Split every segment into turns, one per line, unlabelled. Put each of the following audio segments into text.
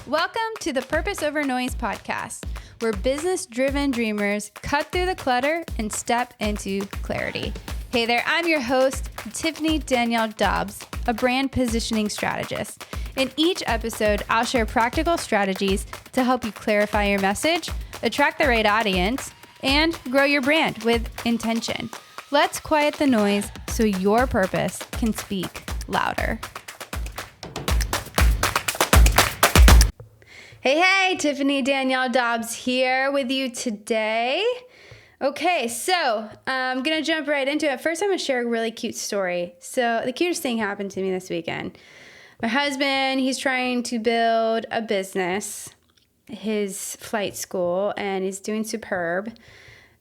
Welcome to the Purpose Over Noise podcast, where business-driven dreamers cut through the clutter and step into clarity. Hey there, I'm your host, Danielle Dobbs, a brand positioning strategist. In each episode, I'll share practical strategies to help you clarify your message, attract the right audience, and grow your brand with intention. Let's quiet the noise so your purpose can speak louder. Hey, Danielle Dobbs here with you today. Okay, so I'm going to jump right into it. First, I'm going to share a really cute story. So the cutest thing happened to me this weekend. My husband, he's trying to build a business, his flight school, and he's doing superb.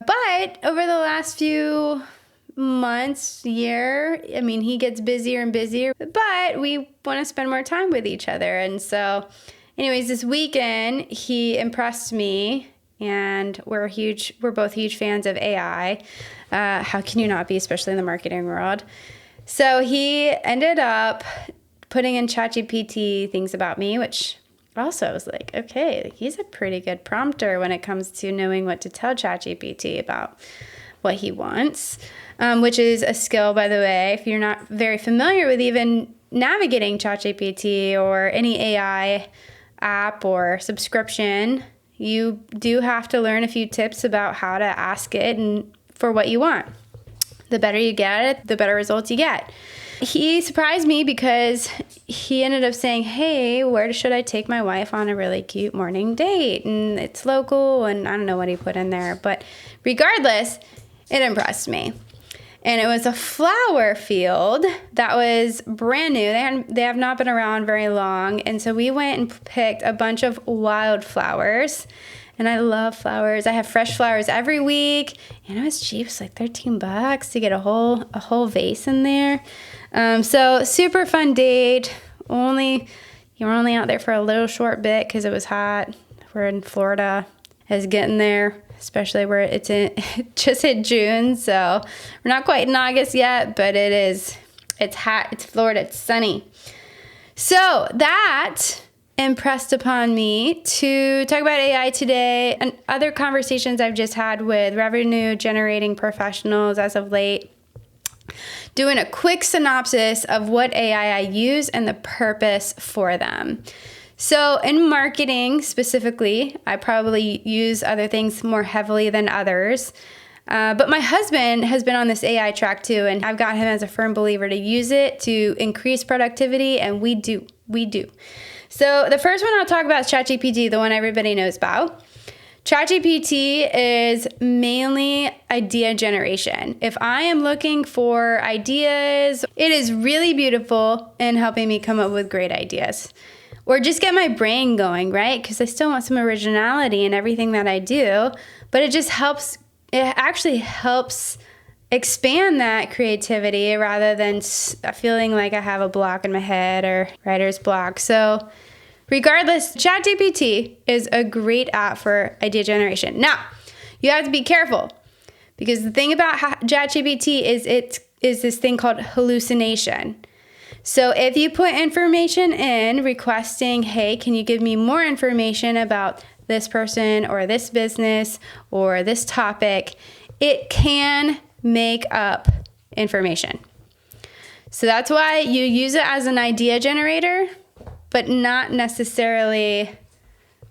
But over the last few months, year, he gets busier and busier, but we want to spend more time with each other. And so anyways, this weekend, he impressed me, and we're both huge fans of AI. How can you not be, especially in the marketing world? So he ended up putting in ChatGPT things about me, which also was like, okay, he's a pretty good prompter when it comes to knowing what to tell ChatGPT about what he wants, which is a skill, by the way, if you're not very familiar with even navigating ChatGPT or any AI app or subscription, you do have to learn a few tips about how to ask it and for what you want. The better you get it, the better results you get. He surprised me because he ended up saying, hey, where should I take my wife on a really cute morning date? And it's local, and I don't know what he put in there. But regardless, it impressed me. And it was a flower field that was brand new. They have not been around very long. And so we went and picked a bunch of wildflowers. And I love flowers. I have fresh flowers every week. And it was cheap. It's like $13 to get a whole vase in there. So super fun date. You were only out there for a little short bit because it was hot. We're in Florida. It's getting there, especially where it just hit June, so we're not quite in August yet, but it's hot, it's Florida, it's sunny. So that impressed upon me to talk about AI today and other conversations I've just had with revenue generating professionals as of late, doing a quick synopsis of what AI I use and the purpose for them. So in marketing specifically, I probably use other things more heavily than others. But my husband has been on this AI track too, and I've got him as a firm believer to use it to increase productivity, and we do. So the first one I'll talk about is ChatGPT, the one everybody knows about. ChatGPT is mainly idea generation. If I am looking for ideas, it is really beautiful in helping me come up with great ideas. Or just get my brain going, right? Because I still want some originality in everything that I do, but it actually helps expand that creativity rather than feeling like I have a block in my head or writer's block. So regardless, ChatGPT is a great app for idea generation. Now, you have to be careful because the thing about ChatGPT is it is this thing called hallucination. So if you put information in requesting, hey, can you give me more information about this person or this business or this topic, it can make up information. So that's why you use it as an idea generator, but not necessarily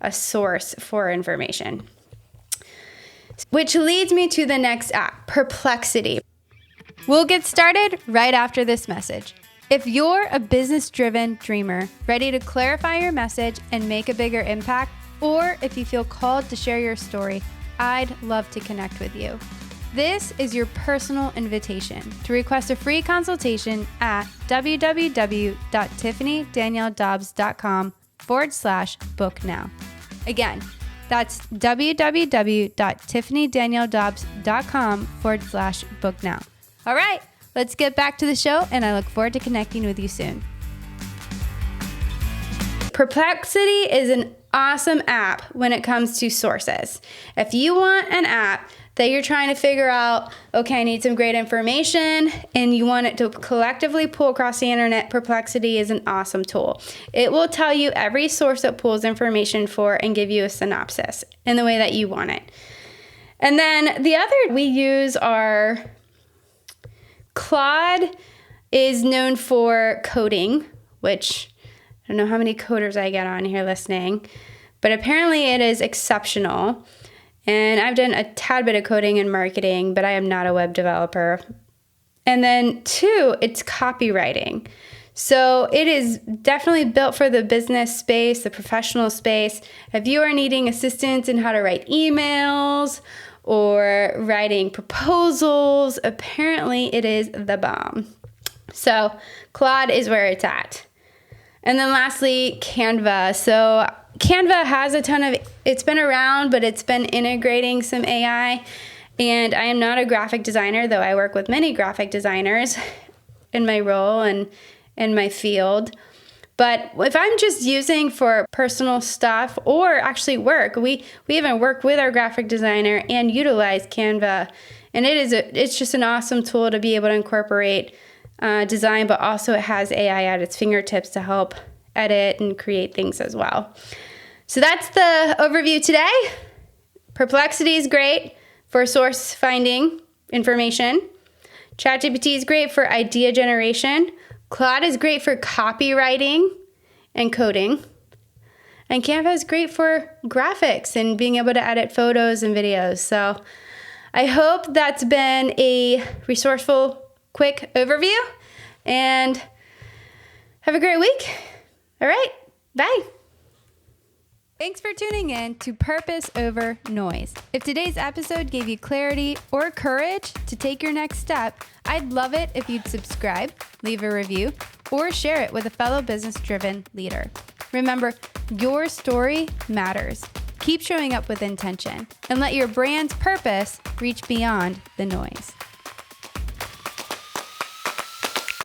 a source for information. Which leads me to the next app, Perplexity. We'll get started right after this message. If you're a business-driven dreamer, ready to clarify your message and make a bigger impact, or if you feel called to share your story, I'd love to connect with you. This is your personal invitation to request a free consultation at www.tiffanyDanielleDobbs.com/book now. Again, that's www.tiffanyDanielleDobbs.com/book now. All right. Let's get back to the show, and I look forward to connecting with you soon. Perplexity is an awesome app when it comes to sources. If you want an app that you're trying to figure out, okay, I need some great information, and you want it to collectively pull across the internet, Perplexity is an awesome tool. It will tell you every source it pulls information for and give you a synopsis in the way that you want it. And then the other we use are Claude is known for coding, which I don't know how many coders I get on here listening, but apparently it is exceptional. And I've done a tad bit of coding and marketing, but I am not a web developer. And then 2, it's copywriting. So it is definitely built for the business space, the professional space. If you are needing assistance in how to write emails or writing proposals, apparently it is the bomb. So Claude is where it's at. And then lastly, Canva. So Canva has a ton of, it's been around, but it's been integrating some AI. And I am not a graphic designer, though I work with many graphic designers in my role and in my field. But if I'm just using for personal stuff or actually work, we even work with our graphic designer and utilize Canva. And it's just an awesome tool to be able to incorporate design, but also it has AI at its fingertips to help edit and create things as well. So that's the overview today. Perplexity is great for source finding information. ChatGPT is great for idea generation. Claude is great for copywriting and coding. And Canva is great for graphics and being able to edit photos and videos. So I hope that's been a resourceful, quick overview. And have a great week. All right, bye. Thanks for tuning in to Purpose Over Noise. If today's episode gave you clarity or courage to take your next step, I'd love it if you'd subscribe, leave a review, or share it with a fellow business-driven leader. Remember, your story matters. Keep showing up with intention and let your brand's purpose reach beyond the noise.